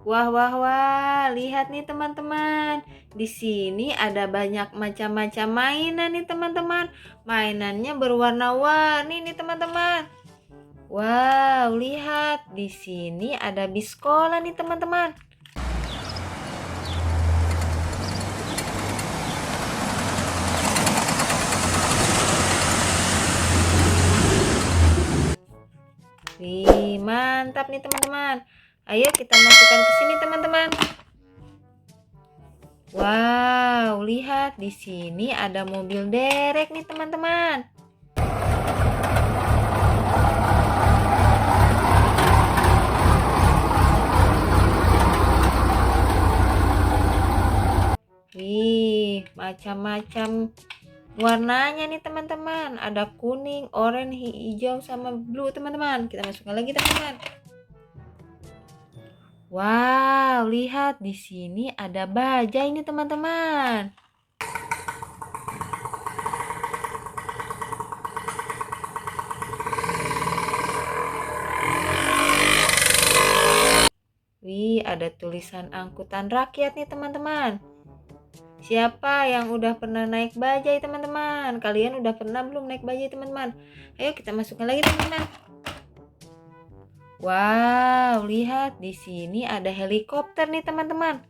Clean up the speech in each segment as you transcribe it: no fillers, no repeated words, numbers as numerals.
Wah, wah, wah, lihat nih teman-teman. Di sini ada banyak macam-macam mainan nih teman-teman. Mainannya berwarna-warni nih teman-teman. Wow, lihat di sini ada biskola nih teman-teman. Wih, mantap nih teman-teman. Ayo kita masukkan ke sini teman-teman. Wow, lihat di sini ada mobil derek nih teman-teman. Wih, macam-macam warnanya nih teman-teman. Ada kuning, oranye, hijau, sama blue teman-teman. Kita masukkan lagi teman-teman. Wow, lihat di sini ada bajai nih teman-teman. Wih, ada tulisan angkutan rakyat nih teman-teman. Siapa yang udah pernah naik bajai teman-teman? Kalian udah pernah belum naik bajai teman-teman? Ayo kita masukkan lagi teman-teman. Wow, lihat di sini ada helikopter nih teman-teman.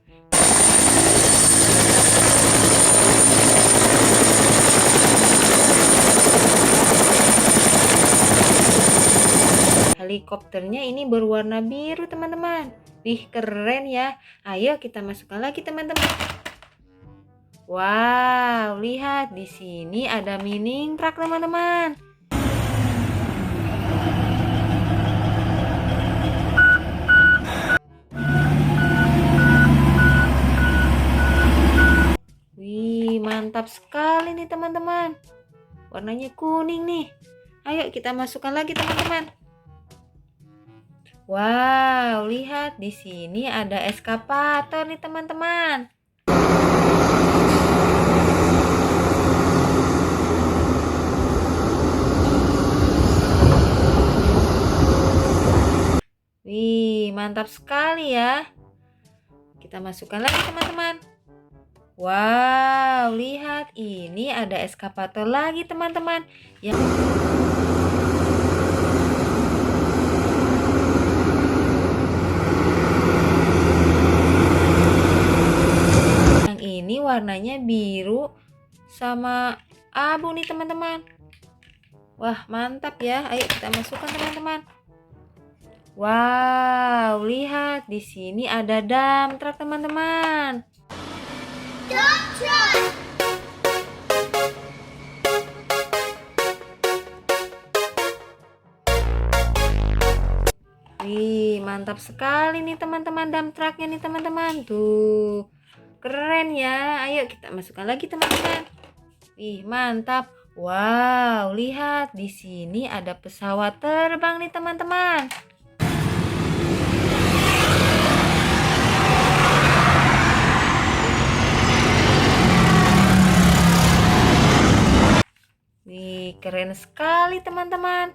Helikopternya ini berwarna biru teman-teman. Wih, keren ya. Ayo kita masukkan lagi teman-teman. Wow, lihat di sini ada mining truck teman-teman. Wih, mantap sekali nih teman-teman. Warnanya kuning nih. Ayo kita masukkan lagi teman-teman. Wow, lihat di sini ada eskavator nih teman-teman. Wih, mantap sekali ya. Kita masukkan lagi teman-teman. Wow, lihat ini ada eskavator lagi teman-teman. Yang ini warnanya biru sama abu nih teman-teman. Wah, mantap ya. Ayo kita masukkan teman-teman. Wow, lihat di sini ada dump truck teman-teman. Dump truck. Wih, mantap sekali nih teman-teman dump trucknya nih teman-teman. Tuh, keren ya. Ayo kita masukkan lagi teman-teman. Wih, mantap. Wow, lihat di sini ada pesawat terbang nih teman-teman. Wih, keren sekali teman-teman.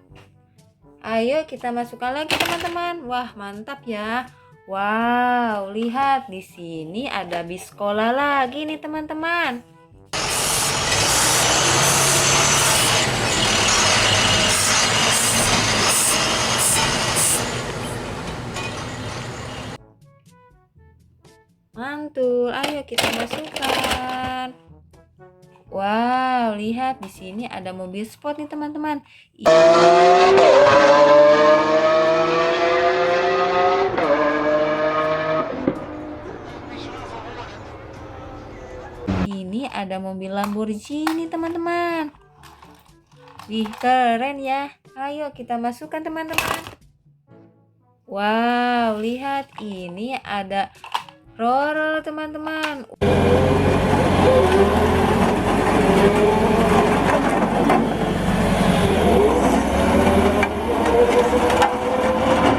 Ayo kita masukkan lagi teman-teman. Wah, mantap ya. Wow, lihat di sini ada bis sekolah lagi nih teman-teman. Mantul, ayo kita masukkan. Wow, lihat di sini ada mobil sport nih teman-teman. Ini ada mobil Lamborghini teman-teman. Wih, keren ya. Ayo kita masukkan teman-teman. Wow, lihat ini ada roller teman-teman.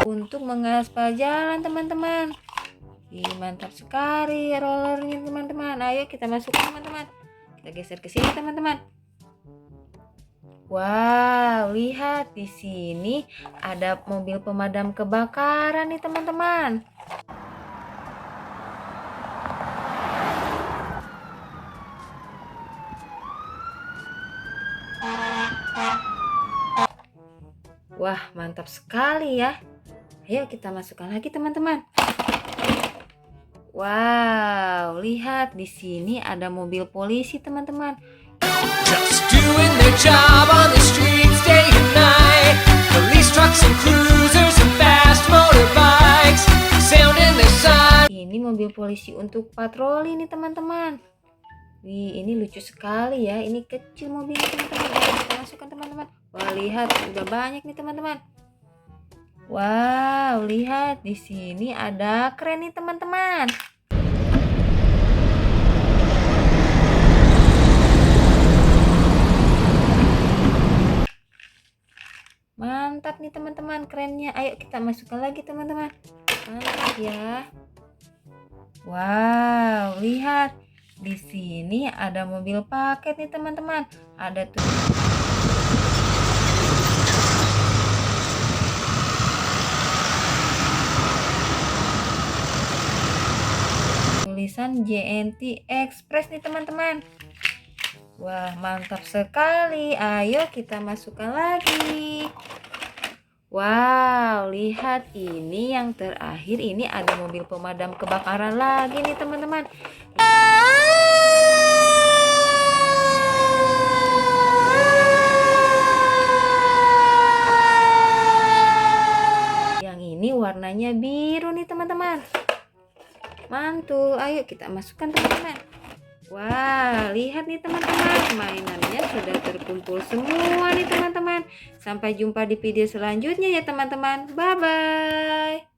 Untuk mengaspal jalan teman-teman. Ih, mantap sekali rollernya teman-teman. Ayo kita masukkan teman-teman. Kita geser ke sini teman-teman. Wow, lihat di sini ada mobil pemadam kebakaran nih teman-teman. Wah, mantap sekali ya. Ayo kita masukkan lagi teman-teman. Wow, lihat di sini ada mobil polisi teman-teman. Just doing their job on the streets day and night. Police trucks and cruisers and fast motorbikes sounding their siren. Ini mobil polisi untuk patroli nih teman-teman. Wih, ini lucu sekali ya. Ini kecil mobilnya teman-teman. Kita masukkan teman-teman. Wah, lihat udah banyak nih teman-teman. Wow, lihat di sini ada kren nih teman-teman. Mantap nih teman-teman kerennya. Ayo kita masukkan lagi teman-teman. Mantap ya. Wow, lihat di sini ada mobil paket nih teman-teman. Ada tulisan JNT Express nih teman-teman. Wah, mantap sekali. Ayo kita masukkan lagi. Wow, lihat ini yang terakhir, ini ada mobil pemadam kebakaran lagi nih teman-teman. Yang ini warnanya biru nih teman-teman. Mantul, ayo kita masukkan teman-teman. Wah, lihat nih teman-teman, mainannya sudah terkumpul semua nih teman-teman. Sampai jumpa di video selanjutnya ya teman-teman. Bye-bye.